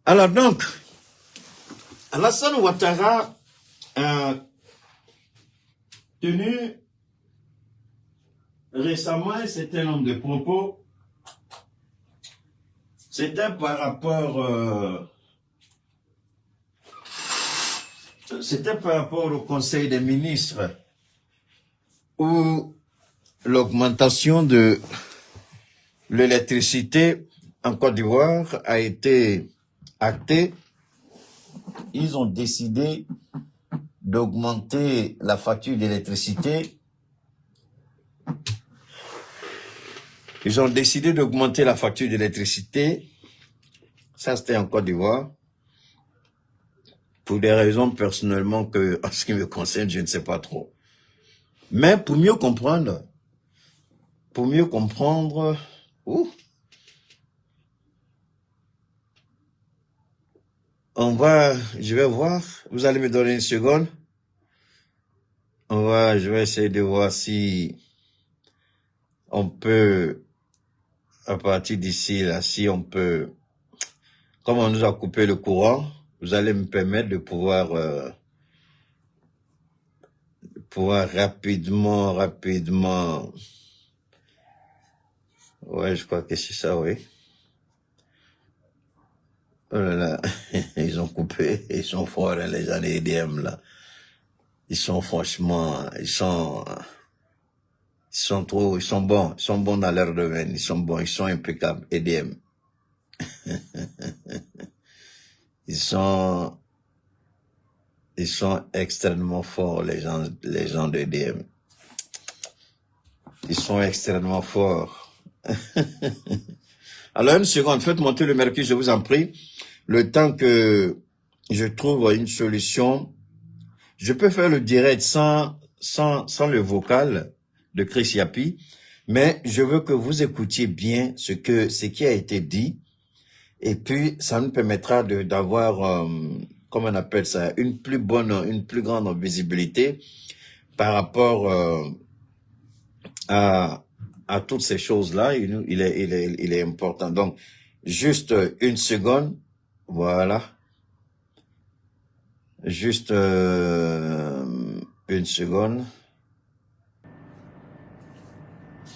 Alors donc, Alassane Ouattara a tenu récemment un certain nombre de propos. C'était par rapport au Conseil des ministres où l'augmentation de l'électricité en Côte d'Ivoire a été actée. Ils ont décidé d'augmenter la facture d'électricité. Ils ont décidé d'augmenter la facture d'électricité. Ça, c'était en Côte d'Ivoire. Pour des raisons personnellement que, en ce qui me concerne, je ne sais pas trop. Mais pour mieux comprendre, je vais voir, vous allez me donner une seconde. Je vais essayer de voir si on peut, à partir d'ici, là, si on peut, comme on nous a coupé le courant, vous allez me permettre de pouvoir rapidement, ouais, je crois que c'est ça, oui. Oh là là, ils ont coupé, ils sont forts, hein, les gens des EDM, là. Ils sont franchement, ils sont bons dans leur domaine, ils sont impeccables, EDM. Ils sont extrêmement forts, les gens de EDM. Ils sont extrêmement forts. Alors, une seconde, faites monter le mercure, je vous en prie. Le temps que je trouve une solution, je peux faire le direct sans le vocal de Chris Yapi, mais je veux que vous écoutiez bien ce qui a été dit, et puis ça nous permettra d'avoir, comment on appelle ça, une plus grande visibilité par rapport à toutes ces choses-là. Il est important. Donc, juste une seconde, voilà. Juste une seconde.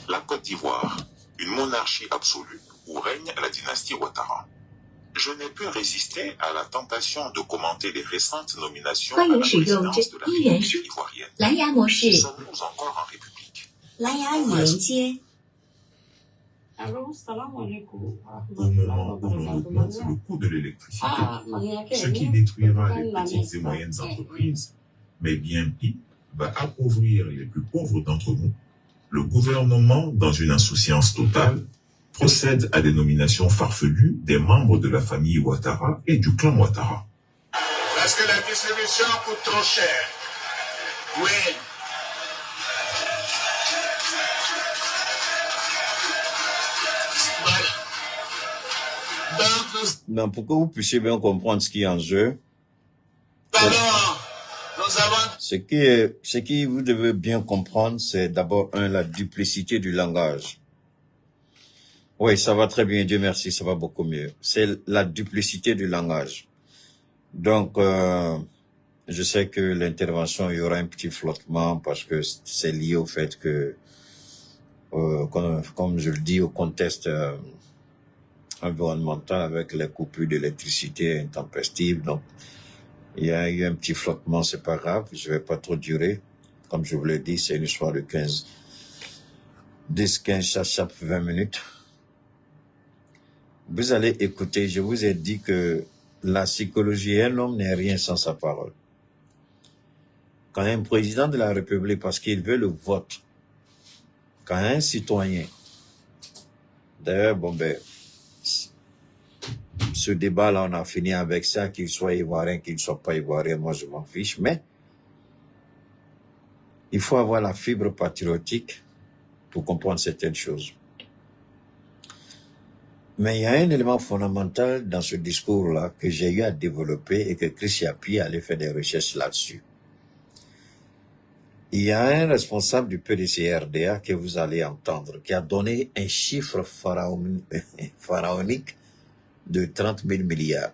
La Côte d'Ivoire, une monarchie absolue où règne la dynastie Ouattara. Je n'ai pu résister à la tentation de commenter les récentes nominations à la présidence de la République ivoirienne. Sommes-nous encore en République? Au moment où l'on augmente le coût de l'électricité, ce qui détruira les petites et moyennes entreprises, mais bien pis, va appauvrir les plus pauvres d'entre nous, le gouvernement, dans une insouciance totale, procède à des nominations farfelues des membres de la famille Ouattara et du clan Ouattara. Parce que la distribution coûte trop cher. Oui. Non, pour que vous puissiez bien comprendre ce qui est en jeu. Ce qui vous devez bien comprendre, c'est d'abord la duplicité du langage. Oui, ça va très bien, Dieu merci, ça va beaucoup mieux. C'est la duplicité du langage. Donc, je sais que l'intervention, il y aura un petit flottement parce que c'est lié au fait que, comme je le dis, au contexte environnemental avec les coupures d'électricité intempestives. Donc, il y a eu un petit flottement, c'est pas grave, je vais pas trop durer. Comme je vous l'ai dit, c'est une histoire de 10, 15, chaque 20 minutes. Vous allez écouter, je vous ai dit que la psychologie, un homme n'est rien sans sa parole. Quand un président de la République, parce qu'il veut le vote, quand un citoyen, d'ailleurs, ce débat-là, on a fini avec ça, qu'il soit ivoirien, qu'il ne soit pas ivoirien, moi je m'en fiche, mais il faut avoir la fibre patriotique pour comprendre certaines choses. Mais il y a un élément fondamental dans ce discours-là que j'ai eu à développer et que Chris Yapi allait faire des recherches là-dessus. Il y a un responsable du PDC-RDA que vous allez entendre qui a donné un chiffre pharaonique de 30 000 milliards.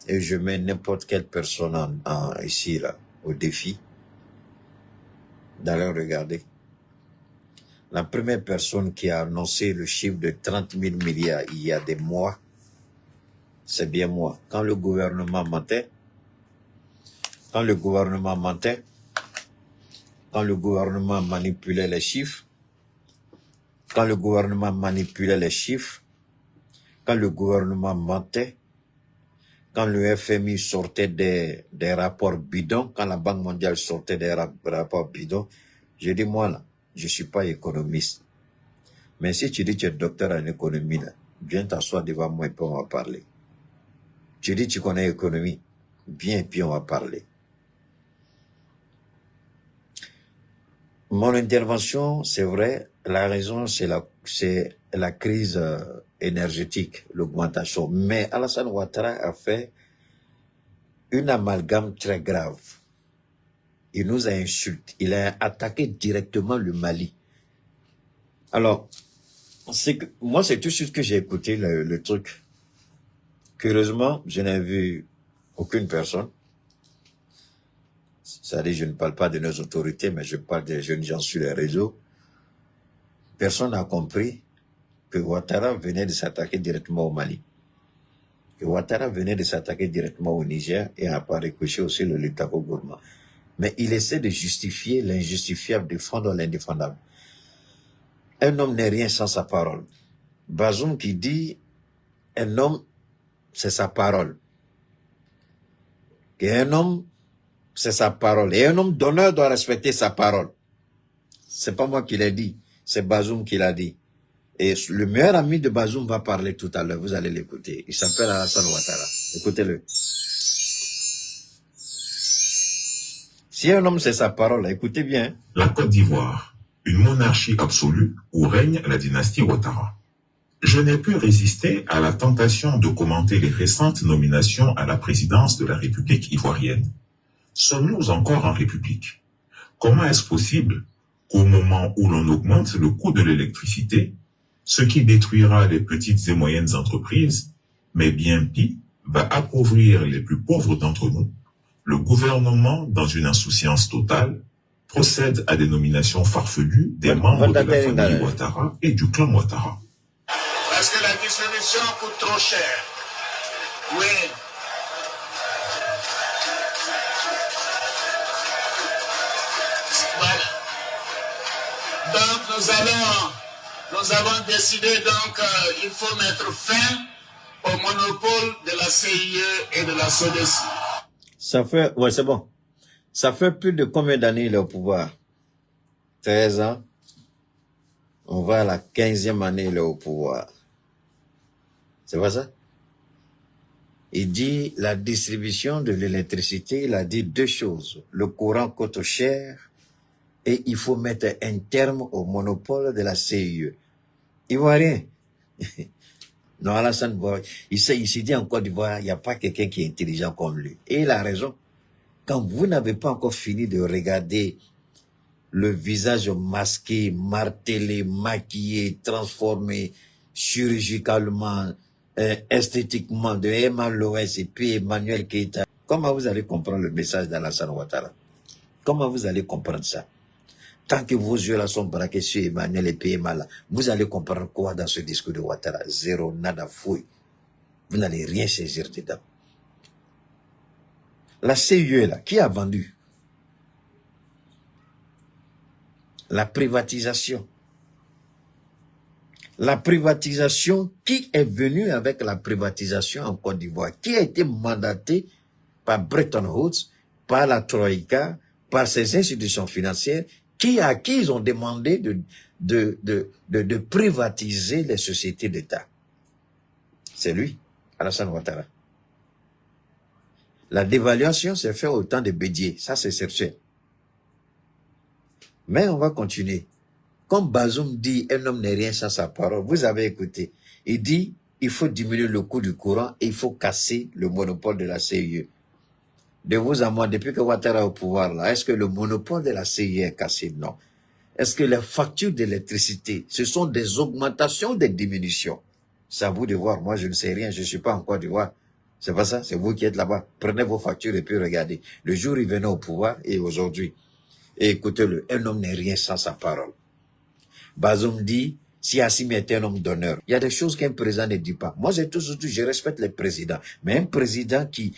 et je mets n'importe quelle personne ici, là, au défi, d'aller regarder. La première personne qui a annoncé le chiffre de 30 000 milliards il y a des mois, c'est bien moi. Quand le gouvernement mentait, quand le gouvernement manipulait les chiffres, quand le gouvernement mentait, quand le FMI sortait des rapports bidons, quand la Banque mondiale sortait des rapports bidons, j'ai dit, moi là, je ne suis pas économiste. Mais si tu dis que tu es docteur en économie, là, viens t'asseoir devant moi et puis on va parler. Tu dis que tu connais l'économie, viens et puis on va parler. Mon intervention, c'est vrai, la raison, c'est la crise énergétique, l'augmentation. Mais Alassane Ouattara a fait une amalgame très grave. Il nous a insulté. Il a attaqué directement le Mali. Alors, moi, c'est tout de suite que j'ai écouté le truc. Curieusement, je n'ai vu aucune personne. C'est-à-dire, je ne parle pas de nos autorités, mais je parle des jeunes gens sur les réseaux. Personne n'a compris que Ouattara venait de s'attaquer directement au Mali. Que Ouattara venait de s'attaquer directement au Niger et a pas récoché aussi le Litako Gourma. Mais il essaie de justifier l'injustifiable, défendre l'indéfendable. Un homme n'est rien sans sa parole. Bazoum qui dit, un homme, c'est sa parole. Et un homme, c'est sa parole. Et un homme d'honneur doit respecter sa parole. C'est pas moi qui l'ai dit, c'est Bazoum qui l'a dit. Et le meilleur ami de Bazoum va parler tout à l'heure, vous allez l'écouter. Il s'appelle Alassane Ouattara. Écoutez-le. Si un homme, c'est sa parole, écoutez bien. La Côte d'Ivoire, une monarchie absolue où règne la dynastie Ouattara. Je n'ai pu résister à la tentation de commenter les récentes nominations à la présidence de la République ivoirienne. Sommes-nous encore en République? Comment est-ce possible qu'au moment où l'on augmente le coût de l'électricité, ce qui détruira les petites et moyennes entreprises, mais bien pis, va appauvrir les plus pauvres d'entre nous, le gouvernement, dans une insouciance totale, procède à des nominations farfelues des membres de la famille Ouattara et du clan Ouattara. Parce que la distribution coûte trop cher. Oui. Voilà. Donc nous avons décidé donc il faut mettre fin au monopole de la CIE et de la SODES. Ça fait, ouais, c'est bon. Ça fait plus de combien d'années il est au pouvoir? 13 ans. On va à la 15e année, il est au pouvoir. C'est pas ça? Il dit la distribution de l'électricité, il a dit deux choses. Le courant coûte cher et il faut mettre un terme au monopole de la CIE. Ivoirien. Non, Alassane, il s'est dit en Côte d'Ivoire, il n'y a pas quelqu'un qui est intelligent comme lui. Et il a raison. Quand vous n'avez pas encore fini de regarder le visage masqué, martelé, maquillé, transformé chirurgicalement, esthétiquement de Emma Loès et puis Emmanuel Keïta, comment vous allez comprendre le message d'Alassane Ouattara? Comment vous allez comprendre ça? Tant que vos yeux là sont braqués sur Emmanuel et puis Emma là, vous allez comprendre quoi dans ce discours de Ouattara? Zéro, nada, fouille. Vous n'allez rien saisir dedans. La CIE là, qui a vendu? La privatisation. La privatisation, qui est venu avec la privatisation en Côte d'Ivoire? Qui a été mandaté par Bretton Woods, par la Troïka, par ces institutions financières, à qui ils ont demandé de privatiser les sociétés d'État? C'est lui, Alassane Ouattara. La dévaluation s'est faite au temps de Bédier, ça c'est certain. Mais on va continuer. Comme Bazoum dit, un homme n'est rien sans sa parole, vous avez écouté. Il dit, il faut diminuer le coût du courant et il faut casser le monopole de la CIE. De vous à moi, depuis que Ouattara est au pouvoir, là, est-ce que le monopole de la CIE est cassé? Non. Est-ce que les factures d'électricité, ce sont des augmentations ou des diminutions? C'est à vous de voir. Moi, je ne sais rien. Je ne suis pas en Côte d'Ivoire. C'est pas ça, c'est vous qui êtes là-bas. Prenez vos factures et puis regardez. Le jour où il venait au pouvoir et aujourd'hui. Et écoutez-le, un homme n'est rien sans sa parole. Bazoum dit, si Assimi était un homme d'honneur, il y a des choses qu'un président ne dit pas. Moi, je respecte les présidents. Mais un président qui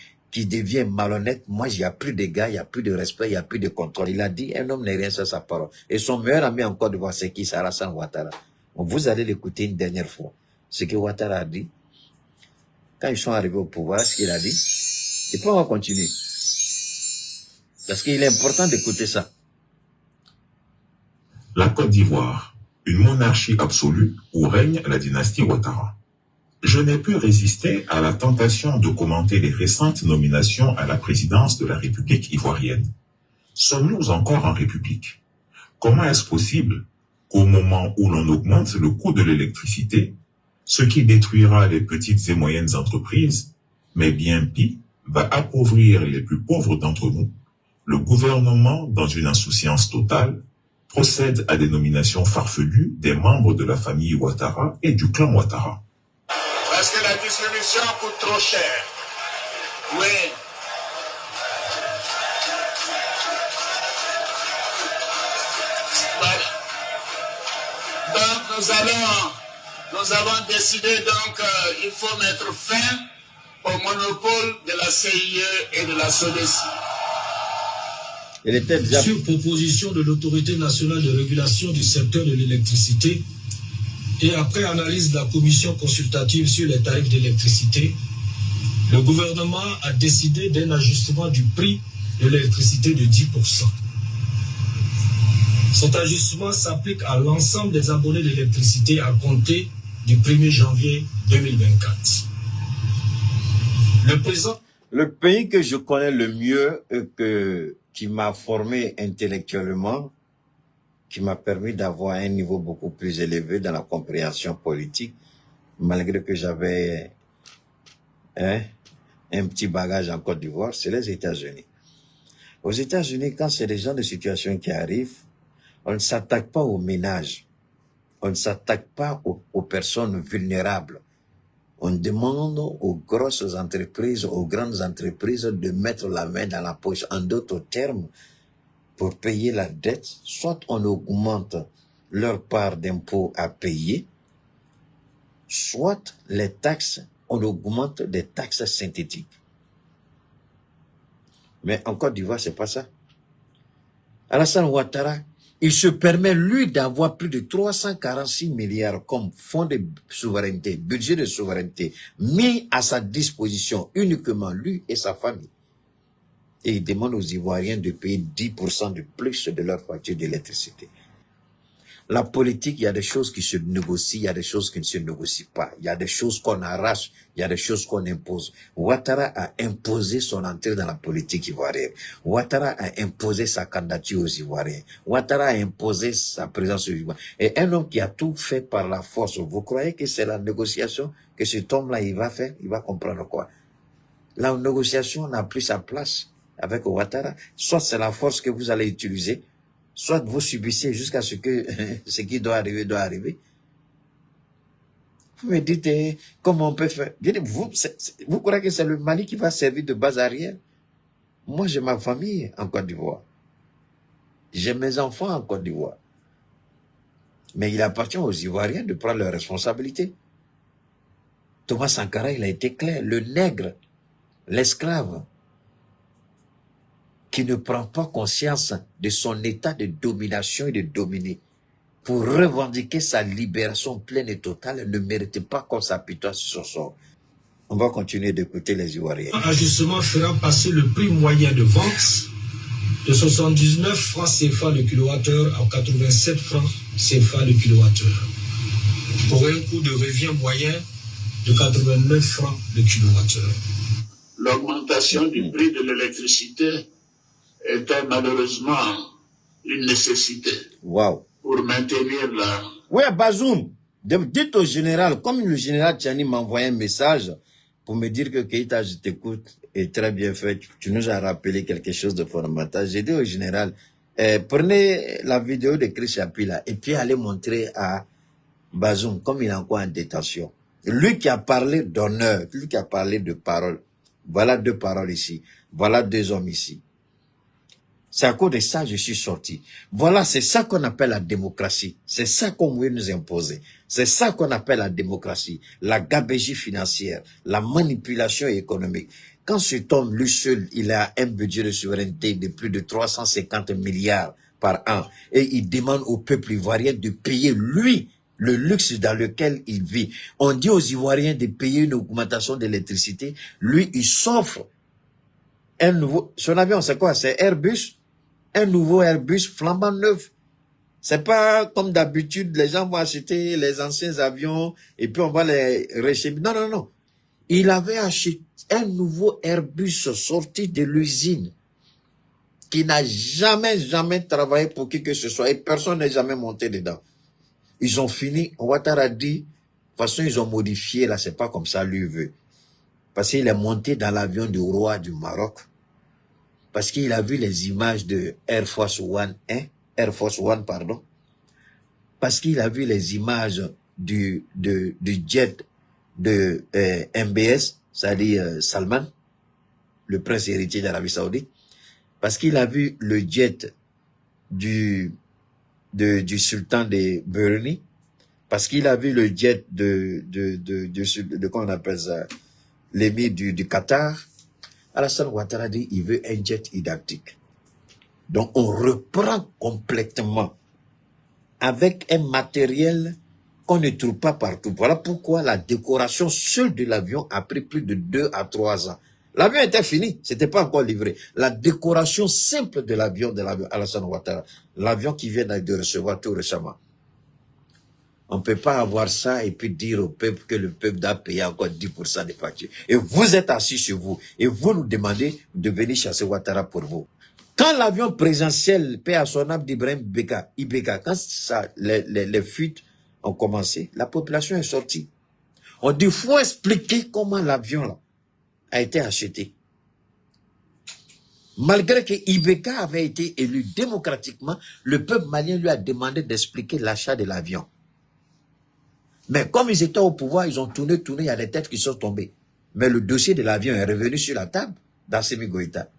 devient malhonnête, moi, il n'y a plus de gars, il n'y a plus de respect, il n'y a plus de contrôle. Il a dit, un homme n'est rien sans sa parole. Et son meilleur ami en Côte d'Ivoire, c'est qui? C'est Alassane Ouattara. Vous allez l'écouter une dernière fois. Ce que Ouattara a dit, quand ils sont arrivés au pouvoir, ce qu'il a dit, et puis on va continuer. Parce qu'il est important d'écouter ça. La Côte d'Ivoire, une monarchie absolue où règne la dynastie Ouattara. Je n'ai pu résister à la tentation de commenter les récentes nominations à la présidence de la République ivoirienne. Sommes-nous encore en République? Comment est-ce possible qu'au moment où l'on augmente le coût de l'électricité, ce qui détruira les petites et moyennes entreprises, mais bien pis, va appauvrir les plus pauvres d'entre nous, le gouvernement, dans une insouciance totale, procède à des nominations farfelues des membres de la famille Ouattara et du clan Ouattara. Parce que la distribution coûte trop cher. Oui. Voilà. Donc nous avons décidé donc il faut mettre fin au monopole de la CIE et de la SODECI. Sur proposition de l'Autorité nationale de régulation du secteur de l'électricité et après analyse de la commission consultative sur les tarifs d'électricité, le gouvernement a décidé d'un ajustement du prix de l'électricité de 10%. Cet ajustement s'applique à l'ensemble des abonnés d'électricité à compter du 1er janvier 2024. Le pays que je connais le mieux qui m'a formé intellectuellement, qui m'a permis d'avoir un niveau beaucoup plus élevé dans la compréhension politique, malgré que j'avais un petit bagage en Côte d'Ivoire, c'est les États-Unis. Aux États-Unis, quand c'est des gens de situation qui arrivent, on ne s'attaque pas aux ménages, on ne s'attaque pas aux personnes vulnérables. On demande aux grosses entreprises, aux grandes entreprises de mettre la main dans la poche. En d'autres termes, pour payer la dette, soit on augmente leur part d'impôt à payer, soit les taxes, on augmente des taxes synthétiques. Mais en Côte d'Ivoire, c'est pas ça. Alassane Ouattara, il se permet, lui, d'avoir plus de 346 milliards comme fonds de souveraineté, budget de souveraineté, mis à sa disposition uniquement lui et sa famille. Et il demande aux Ivoiriens de payer 10% de plus de leur facture d'électricité. La politique, il y a des choses qui se négocient, il y a des choses qui ne se négocient pas. Il y a des choses qu'on arrache, il y a des choses qu'on impose. Ouattara a imposé son entrée dans la politique ivoirienne. Ouattara a imposé sa candidature aux Ivoiriens. Ouattara a imposé sa présence aux Ivoiriens. Et un homme qui a tout fait par la force, vous croyez que c'est la négociation que cet homme-là, il va faire? Il va comprendre quoi? La négociation n'a plus sa place avec Ouattara. Soit c'est la force que vous allez utiliser, soit vous subissez jusqu'à ce que ce qui doit arriver, doit arriver. Vous me dites, comment on peut faire? Vous croyez que c'est le Mali qui va servir de base arrière? Moi, j'ai ma famille en Côte d'Ivoire. J'ai mes enfants en Côte d'Ivoire. Mais il appartient aux Ivoiriens de prendre leurs responsabilités. Thomas Sankara, il a été clair. Le nègre, l'esclave, qui ne prend pas conscience de son état de domination et de dominer, pour revendiquer sa libération pleine et totale, ne mérite pas qu'on s'apitoie sur son sort. On va continuer d'écouter les Ivoiriens. L'ajustement fera passer le prix moyen de vente de 79 francs CFA le kilowattheure à 87 francs CFA le kilowattheure, pour un coût de revient moyen de 89 francs le kilowattheure. L'augmentation du prix de l'électricité était malheureusement une nécessité pour maintenir la... Oui, Bazoum, dites au général, comme le général Tchani m'a envoyé un message pour me dire que Keïta, je t'écoute, et très bien fait, tu nous as rappelé quelque chose de fondamental. J'ai dit au général, prenez la vidéo de Chris Chapuis là, et puis allez montrer à Bazoum, comme il est encore en détention. Lui qui a parlé d'honneur, lui qui a parlé de parole, Voilà 2 paroles ici. Voilà 2 hommes ici. C'est à cause de ça que je suis sorti. Voilà, c'est ça qu'on appelle la démocratie. C'est ça qu'on veut nous imposer. C'est ça qu'on appelle la démocratie. La gabegie financière, la manipulation économique. Quand cet homme, lui seul, il a un budget de souveraineté de plus de 350 milliards par an et il demande au peuple ivoirien de payer, lui, le luxe dans lequel il vit. On dit aux Ivoiriens de payer une augmentation d'électricité. Lui, il s'offre un nouveau... Son avion, c'est quoi? C'est Airbus. Un nouveau Airbus flambant neuf. C'est pas comme d'habitude, les gens vont acheter les anciens avions et puis on va les récheminer. Non, non, non. Il avait acheté un nouveau Airbus sorti de l'usine qui n'a jamais travaillé pour qui que ce soit et personne n'est jamais monté dedans. Ils ont fini, Ouattara dit, de toute façon ils ont modifié, là c'est pas comme ça lui veut. Parce qu'il est monté dans l'avion du roi du Maroc. Parce qu'il a vu les images de Air Force One, pardon. Parce qu'il a vu les images du jet de MBS, c'est-à-dire Salman, le prince héritier d'Arabie Saoudite. Parce qu'il a vu le jet du sultan de Brunei. Parce qu'il a vu le jet de comment on appelle ça, l'émir du Qatar. Alassane Ouattara dit il veut un jet identique. Donc on reprend complètement avec un matériel qu'on ne trouve pas partout. Voilà pourquoi la décoration seule de l'avion a pris plus de 2 à 3 ans. L'avion était fini, c'était pas encore livré. La décoration simple de l'avion Alassane Ouattara, l'avion qui vient de recevoir tout récemment. On ne peut pas avoir ça et puis dire au peuple que le peuple doit payer encore 10% des factures. Et vous êtes assis chez vous et vous nous demandez de venir chasser Ouattara pour vous. Quand l'avion présidentiel paie à son âme d'Ibrahim Ibeka, quand ça, les fuites ont commencé, la population est sortie. On dit, il faut expliquer comment l'avion là a été acheté. Malgré que Ibeka avait été élu démocratiquement, le peuple malien lui a demandé d'expliquer l'achat de l'avion. Mais comme ils étaient au pouvoir, ils ont tourné, il y a des têtes qui sont tombées. Mais le dossier de l'avion est revenu sur la table d'Assimi Goïta.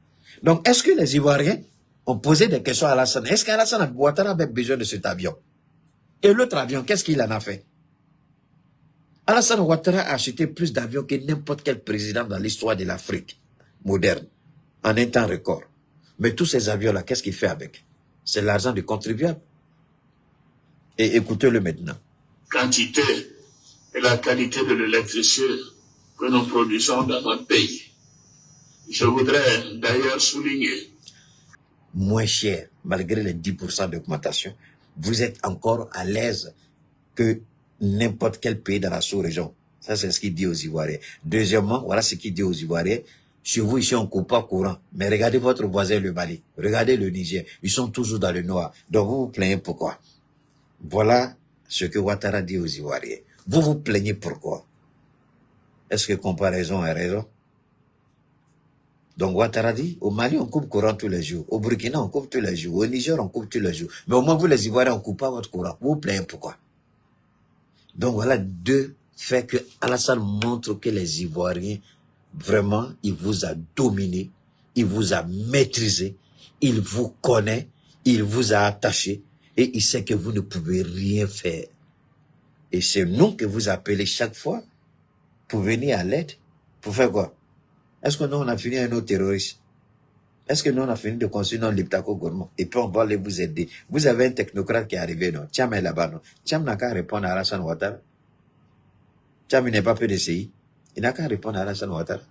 Donc, est-ce que les Ivoiriens ont posé des questions à Alassane? Est-ce qu'Alassane Ouattara avait besoin de cet avion? Et l'autre avion, qu'est-ce qu'il en a fait? Alassane Ouattara a acheté plus d'avions que n'importe quel président dans l'histoire de l'Afrique moderne, en un temps record. Mais tous ces avions-là, qu'est-ce qu'il fait avec? C'est l'argent du contribuable. Et écoutez-le maintenant. Quantité et la qualité de l'électricité que nous produisons dans notre pays. Je voudrais d'ailleurs souligner. Moins cher, malgré les 10% d'augmentation, vous êtes encore à l'aise que n'importe quel pays dans la sous-région. Ça, c'est ce qu'il dit aux Ivoiriens. Deuxièmement, voilà ce qu'il dit aux Ivoiriens. Chez vous, ici, on ne coupe pas courant. Mais regardez votre voisin, le Mali. Regardez le Niger. Ils sont toujours dans le noir. Donc, vous vous plaignez pourquoi? Voilà ce que Ouattara dit aux Ivoiriens. Vous vous plaignez pourquoi? Est-ce que comparaison a raison? Donc Ouattara dit, au Mali, on coupe courant tous les jours. Au Burkina, on coupe tous les jours. Au Niger, on coupe tous les jours. Mais au moins, vous, les Ivoiriens, on ne coupe pas votre courant. Vous vous plaignez pourquoi? Donc voilà 2 faits que Alassane montre que les Ivoiriens, vraiment, il vous a dominé, il vous a maîtrisé, il vous connaît, il vous a attaché. Et il sait que vous ne pouvez rien faire. Et c'est nous que vous appelez chaque fois pour venir à l'aide. Pour faire quoi? Est-ce que nous, on a fini un autre terroriste? Est-ce que nous, on a fini de construire notre Liptako Gourmand? Et puis, on va aller vous aider. Vous avez un technocrate qui est arrivé, non? Tcham est là-bas, non? Tcham n'a qu'à répondre à Alassane Ouattara. Tcham, il n'est pas PDCI. Il n'a qu'à répondre à Alassane Ouattara.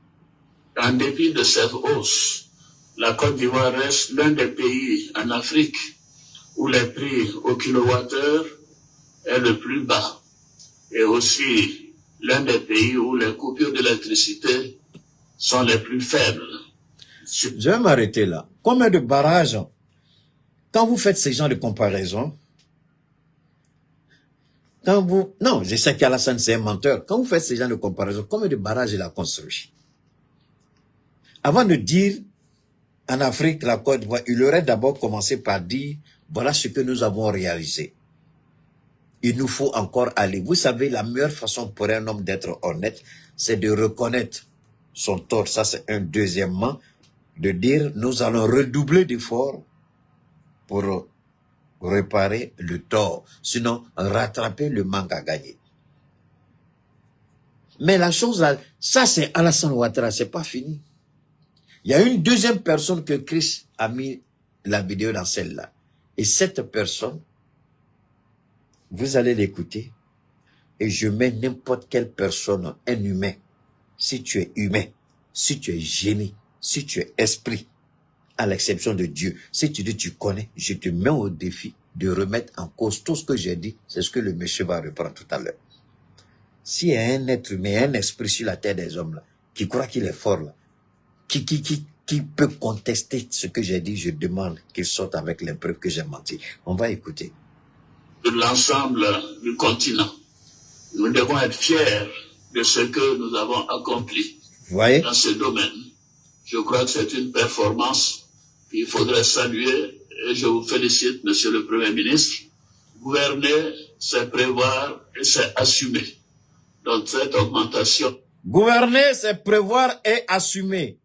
En dépit de cette hausse, la Côte d'Ivoire reste l'un des pays en Afrique où les prix au kilowattheure est le plus bas, et aussi l'un des pays où les coupures d'électricité sont les plus faibles. Je vais m'arrêter là. Combien de barrages, quand vous faites ces genres de comparaisons, non, je sais qu'Alassane c'est un menteur, quand vous faites ces genres de comparaisons, combien de barrages il a construit? Avant de dire, en Afrique, la Côte d'Ivoire, il aurait d'abord commencé par dire, voilà ce que nous avons réalisé. Il nous faut encore aller. Vous savez, la meilleure façon pour un homme d'être honnête, c'est de reconnaître son tort. Ça, c'est un deuxièmement, de dire, nous allons redoubler d'efforts pour réparer le tort, sinon rattraper le manque à gagner. Mais la chose, ça c'est Alassane Ouattara, c'est pas fini. Il y a une deuxième personne que Chris a mis la vidéo dans celle-là. Et cette personne, vous allez l'écouter, et je mets n'importe quelle personne, un humain, si tu es humain, si tu es génie, si tu es esprit, à l'exception de Dieu, si tu dis tu connais, je te mets au défi de remettre en cause tout ce que j'ai dit, c'est ce que le monsieur va reprendre tout à l'heure. S'il y a un être humain, un esprit sur la terre des hommes, là, qui croit qu'il est fort, là, qui peut contester ce que j'ai dit, je demande qu'il sorte avec les preuves que j'ai menti. On va écouter. De l'ensemble du continent. Nous devons être fiers de ce que nous avons accompli. Vous voyez? Dans ce domaine. Je crois que c'est une performance qu'il faudrait saluer et je vous félicite, Monsieur le Premier ministre. Gouverner, c'est prévoir et c'est assumer. Donc cette augmentation. Gouverner, c'est prévoir et assumer.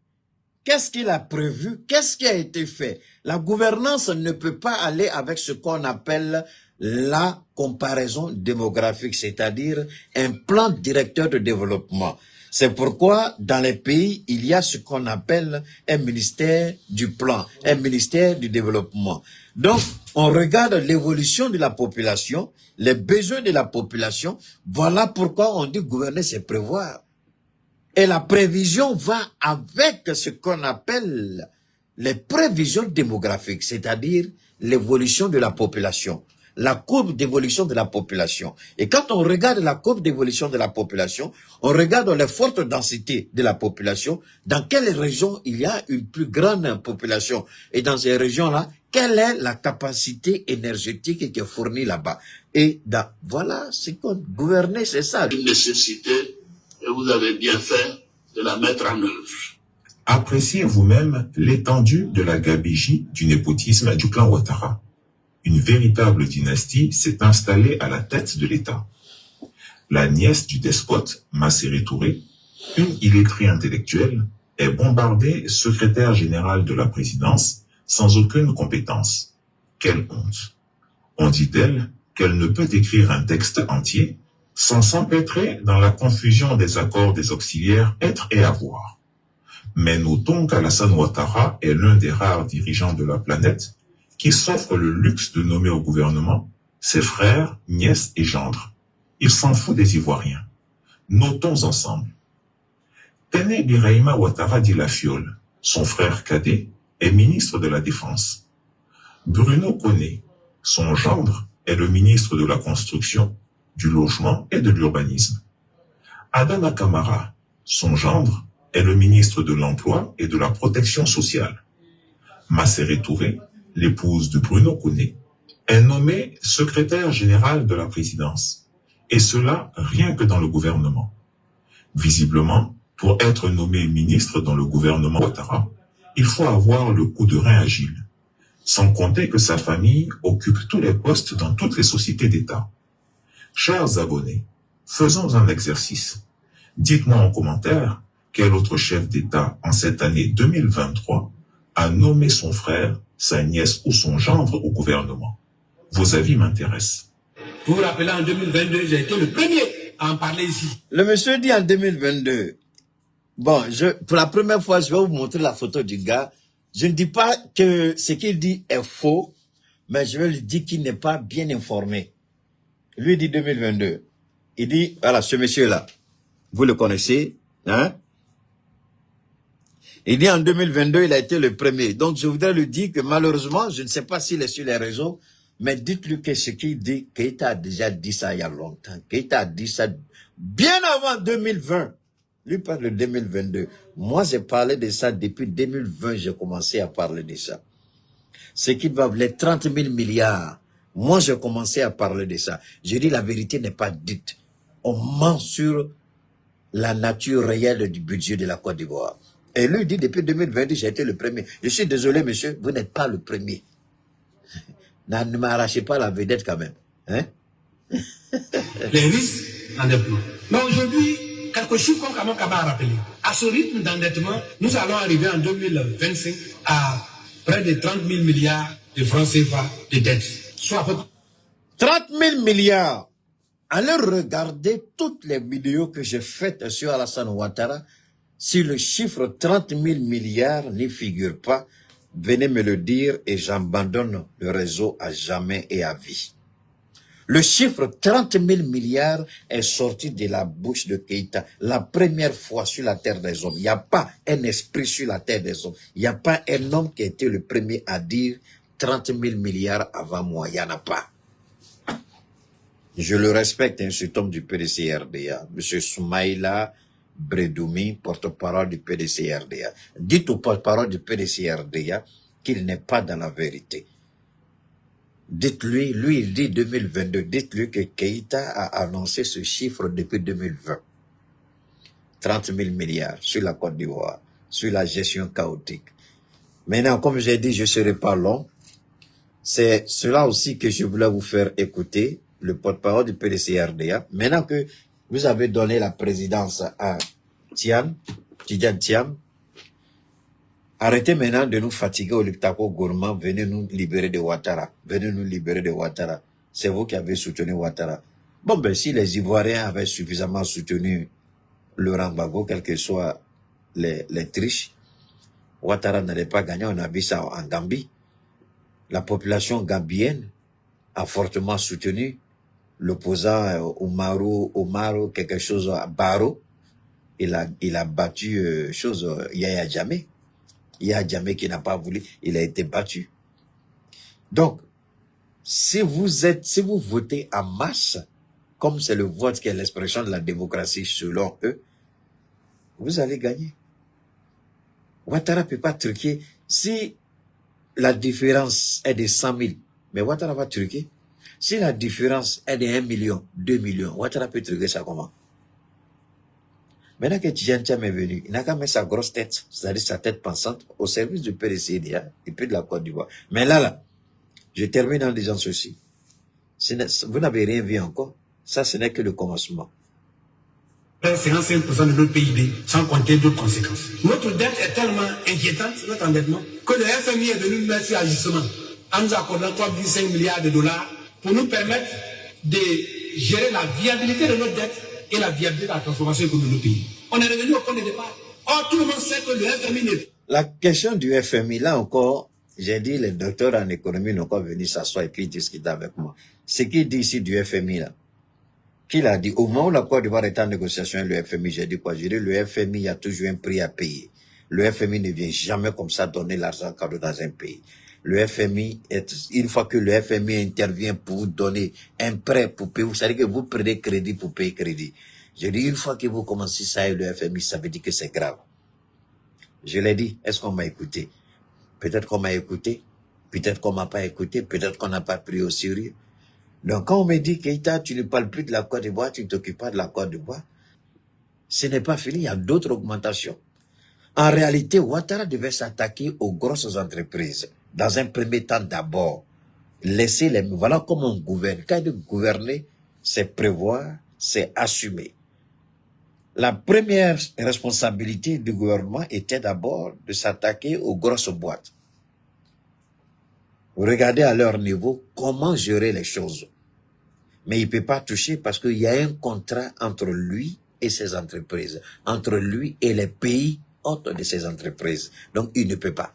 Qu'est-ce qu'il a prévu? Qu'est-ce qui a été fait? La gouvernance ne peut pas aller avec ce qu'on appelle la comparaison démographique, c'est-à-dire un plan directeur de développement. C'est pourquoi dans les pays, il y a ce qu'on appelle un ministère du plan, un ministère du développement. Donc, on regarde l'évolution de la population, les besoins de la population. Voilà pourquoi on dit gouverner, c'est prévoir. Et la prévision va avec ce qu'on appelle les prévisions démographiques, c'est-à-dire l'évolution de la population, la courbe d'évolution de la population. Et quand on regarde la courbe d'évolution de la population, on regarde les fortes densités de la population, dans quelles régions il y a une plus grande population. Et dans ces régions-là, quelle est la capacité énergétique qui est fournie là-bas. Et voilà, c'est qu'on gouverner, c'est ça. Une nécessité. Et vous avez bien fait de la mettre en œuvre. Appréciez vous-même l'étendue de la gabegie du népotisme du clan Ouattara. Une véritable dynastie s'est installée à la tête de l'État. La nièce du despote, Masséré Touré, une illettrée intellectuelle, est bombardée secrétaire générale de la présidence sans aucune compétence. Quelle honte! On dit d'elle qu'elle ne peut écrire un texte entier sans s'empêtrer dans la confusion des accords des auxiliaires être et avoir. Mais notons qu'Alassane Ouattara est l'un des rares dirigeants de la planète qui s'offre le luxe de nommer au gouvernement ses frères, nièces et gendres. Il s'en fout des Ivoiriens. Notons ensemble. Téné Birahima Ouattara dit la Fiole, son frère cadet, est ministre de la Défense. Bruno Koné, son gendre, est le ministre de la Construction, du Logement et de l'Urbanisme. Adama Kamara, son gendre, est le ministre de l'Emploi et de la Protection sociale. Masséré Touré, l'épouse de Bruno Koné, est nommée secrétaire générale de la présidence. Et cela rien que dans le gouvernement. Visiblement, pour être nommé ministre dans le gouvernement Ouattara, il faut avoir le coup de rein agile. Sans compter que sa famille occupe tous les postes dans toutes les sociétés d'État. Chers abonnés, faisons un exercice. Dites-moi en commentaire quel autre chef d'État en cette année 2023 a nommé son frère, sa nièce ou son gendre au gouvernement. Vos avis m'intéressent. Vous vous rappelez, en 2022, j'ai été le premier à en parler ici. Le monsieur dit en 2022, bon, pour la première fois, je vais vous montrer la photo du gars. Je ne dis pas que ce qu'il dit est faux, mais je vais lui dire qu'il n'est pas bien informé. Lui dit 2022. Il dit, voilà, ce monsieur-là, vous le connaissez, hein? Il dit en 2022, il a été le premier. Donc, je voudrais lui dire que malheureusement, je ne sais pas s'il est sur les réseaux, mais dites-lui que ce qu'il dit, Keïta a déjà dit ça il y a longtemps. Keïta a dit ça bien avant 2020. Lui parle de 2022. Moi, j'ai parlé de ça depuis 2020, j'ai commencé à parler de ça. Ce qui va, les 30 000 milliards. Moi, j'ai commencé à parler de ça. Je dis la vérité n'est pas dite. On ment sur la nature réelle du budget de la Côte d'Ivoire. Et lui dit, depuis 2020, j'ai été le premier. Je suis désolé, monsieur, vous n'êtes pas le premier. Ne m'arrachez pas la vedette quand même. Hein? Les risques en déploient. Mais aujourd'hui, quelques chiffres qu'on a rappelé. À ce rythme d'endettement, nous allons arriver en 2025 à près de 30 000 milliards de francs CFA de dettes. Soit à peu près 30 000 milliards. Allez regarder toutes les vidéos que j'ai faites sur Alassane Ouattara. Si le chiffre 30 000 milliards n'y figure pas, venez me le dire et j'abandonne le réseau à jamais et à vie. Le chiffre 30 000 milliards est sorti de la bouche de Keïta la première fois sur la terre des hommes. Il n'y a pas un esprit sur la terre des hommes. Il n'y a pas un homme qui a été le premier à dire 30 000 milliards avant moi. Il n'y en a pas. Je le respecte, cet homme du PDC-RDA, M. Soumaïla Bredoumi, porte-parole du PDC-RDA. Dites au porte-parole du PDC-RDA qu'il n'est pas dans la vérité. Dites-lui, lui il dit 2022, dites-lui que Keïta a annoncé ce chiffre depuis 2020. 30 000 milliards sur la Côte d'Ivoire, sur la gestion chaotique. Maintenant, comme j'ai dit, je ne serai pas long. C'est cela aussi que je voulais vous faire écouter, le porte-parole du PDC-RDA. Maintenant que vous avez donné la présidence à Tidjane Thiam, arrêtez maintenant de nous fatiguer au Liptako Gourmand, venez nous libérer de Ouattara. Venez nous libérer de Ouattara. C'est vous qui avez soutenu Ouattara. Bon, ben, si les Ivoiriens avaient suffisamment soutenu Laurent Gbagbo, quelles que soient les triches, Ouattara n'allait pas gagner. On a vu ça en Gambie. La population gambienne a fortement soutenu l'opposant Omaro, quelque chose à Baro. Il a battu Yaya Jammeh. Yaya Jammeh qui n'a pas voulu, il a été battu. Donc, si vous votez en masse, comme c'est le vote qui est l'expression de la démocratie selon eux, vous allez gagner. Ouattara ne peut pas truquer. Si la différence est de 100 000, mais Ouattara va truquer. Si la différence est de 1 million, 2 millions, Ouattara peut truquer ça comment? Maintenant que Tidjane Thiam est venu, il n'a qu'à mettre sa grosse tête, c'est-à-dire sa tête pensante, au service du PDC-RDA et puis de la Côte d'Ivoire. Mais là, je termine en disant ceci. Vous n'avez rien vu encore. Ça, ce n'est que le commencement. 55% de notre PIB, sans compter d'autres conséquences. Notre dette est tellement inquiétante, notre endettement, que le FMI est venu nous mettre sur ajustement en nous accordant 3,5 milliards de dollars pour nous permettre de gérer la viabilité de notre dette et la viabilité de la transformation économique de nos pays. On est revenu au point de départ. Or, tout le monde sait que le FMI n'est... La question du FMI, là encore, j'ai dit, les docteurs en économie n'ont pas venu s'asseoir et puis discuter avec moi. Ce qu'il dit ici du FMI, là, qu'il a dit, au moment où la Côte d'Ivoire est en négociation avec le FMI, j'ai dit quoi? J'ai dit, le FMI a toujours un prix à payer. Le FMI ne vient jamais comme ça donner l'argent cadeau dans un pays. Le FMI, une fois que le FMI intervient pour vous donner un prêt pour payer, vous savez que vous prenez crédit pour payer crédit. Je dis, une fois que vous commencez ça avec le FMI, ça veut dire que c'est grave. Je l'ai dit, est-ce qu'on m'a écouté? Peut-être qu'on m'a écouté, peut-être qu'on m'a pas écouté, peut-être qu'on n'a pas pris au sérieux. Donc quand on me dit, Keïta, tu ne parles plus de la Côte d'Ivoire, tu ne t'occupes pas de la Côte d'Ivoire, ce n'est pas fini, il y a d'autres augmentations. En réalité, Ouattara devait s'attaquer aux grosses entreprises. Dans un premier temps d'abord, laisser les... Voilà comment on gouverne. Quand il dit gouverner, c'est prévoir, c'est assumer. La première responsabilité du gouvernement était d'abord de s'attaquer aux grosses boîtes. Regardez à leur niveau comment gérer les choses. Mais il ne peut pas toucher parce qu'il y a un contrat entre lui et ses entreprises, entre lui et les pays hôtes de ses entreprises. Donc, il ne peut pas.